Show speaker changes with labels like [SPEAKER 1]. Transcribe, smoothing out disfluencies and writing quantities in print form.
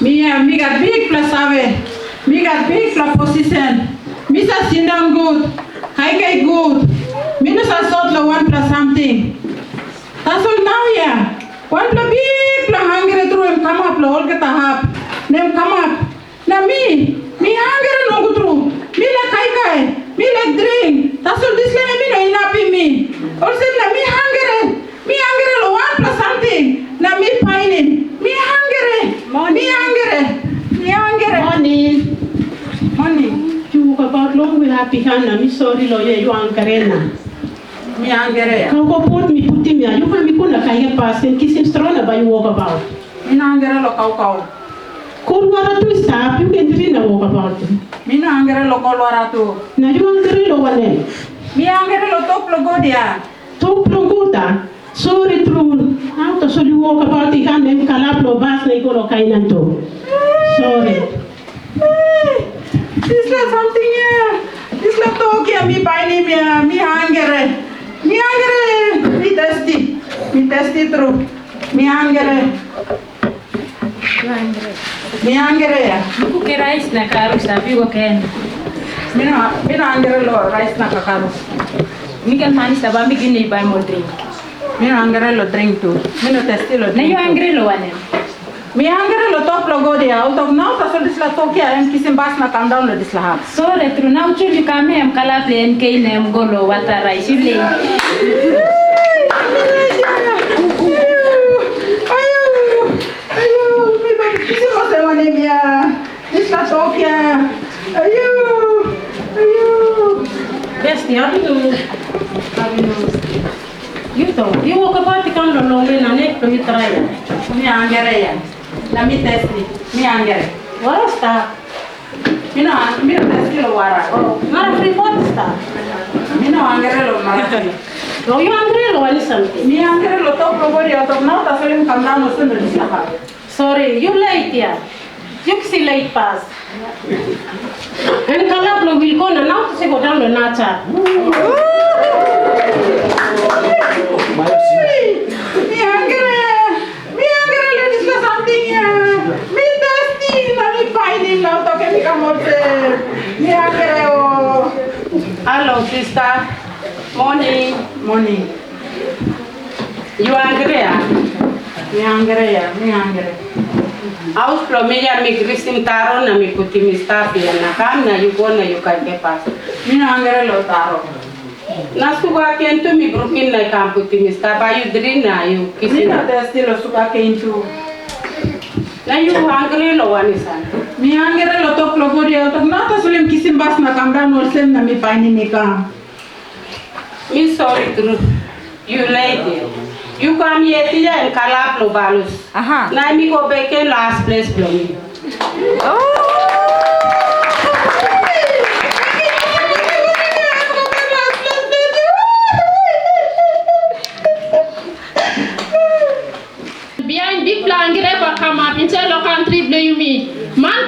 [SPEAKER 1] Me got big plus ave. Me got big plus position. Me sa sit down good. High guy good. Me no sa sort la 1 plus something. That's all now yeah. 1 plus big plus hungry through him come up la all get a half. Name come up. Now me hungry no go through. Me like kai. Me like drink. That's all this like me no enough in me. Also na me hungry. Me hungry la 1 plus something. Now me pining. Me hungry. Me hungry. Morning.
[SPEAKER 2] You walk about long with happy Hannah. Me sorry lawyer you hungry na.
[SPEAKER 1] Me hungry.
[SPEAKER 2] Kau go put me ya. You can be kuna kaya pasin kisim strona ba you walk about.
[SPEAKER 1] Me hungry lo kau.
[SPEAKER 2] Kau wara tu stop you can drink na walk about.
[SPEAKER 1] Me hungry lo kau wara tu.
[SPEAKER 2] Na you hungry lo wane.
[SPEAKER 1] Me hungry lo top lo go dia.
[SPEAKER 2] Top lo go ta. Sorry true. How to so you walk about ikan dem kalap lo bas na iko lo kainan to. Sorry.
[SPEAKER 1] This is something here. This is talking me pining me hungry. Me hungry. Me thirsty through. Me hungry. Me hungry.
[SPEAKER 3] Aku ke rice na karus tapi ko ken.
[SPEAKER 1] Me hungry lo rice na kakaru.
[SPEAKER 3] Mi kan manis aba mi gini buy more drink.
[SPEAKER 1] Me hungry lo drink too. Me no thirsty lo
[SPEAKER 3] Na
[SPEAKER 1] drink.
[SPEAKER 3] you hungry lo ane.
[SPEAKER 1] Me hungry lo top lo go dia. Out of now ta so this la talk ya em kisim bas na come down lo this la have.
[SPEAKER 3] So retro na uchu di kame am kala plan ke ne am golo wata rice ile.
[SPEAKER 1] This la talk ya. Ayo.
[SPEAKER 2] Best ya tu. You walk about ikan lo long na nek to try.
[SPEAKER 1] Me hungry ya. Na me thirsty. Me hungry.
[SPEAKER 2] Wara stop.
[SPEAKER 1] Me thirsty lo wara.
[SPEAKER 2] Oh, mara free pot stop.
[SPEAKER 1] Me no hungry lo mara.
[SPEAKER 2] No, you hungry lo wali something.
[SPEAKER 1] Me hungry lo top lo go dia. Out of now ta so lim come down lo sun this la have.
[SPEAKER 2] Sorry, you late ya. You see late pass. And kalap lo will go na now to say go down lo nacha.
[SPEAKER 1] Me hungry lo this la something ya. Me thirsty na me pining now to ke me come out. Me hungry oh.
[SPEAKER 2] Hello sister.
[SPEAKER 1] Morning.
[SPEAKER 2] You hungry ya?
[SPEAKER 1] Me hungry.
[SPEAKER 2] Aus pro meja mi grisim taro na mi puti mi staff ya na kam na you go na you can get pass.
[SPEAKER 1] Me hungry lo taro.
[SPEAKER 2] Na suga kentu mi grupin na kam puti mi staff ayu drin na you
[SPEAKER 1] Me
[SPEAKER 2] kisim.
[SPEAKER 1] na thirsty lo suka ke into.
[SPEAKER 2] Na you hungry lo wani san.
[SPEAKER 1] Me hungry lo top lo go dia. Out of now ta so lim kisim bas na come down lo sem na me pining me kam.
[SPEAKER 2] Mi sorry true. You lady. You come here and kalap lo balus.
[SPEAKER 3] Aha.
[SPEAKER 2] Na mi go back in last place blow me.
[SPEAKER 4] Behind big plan, get up, come up, in tell country blame me. Man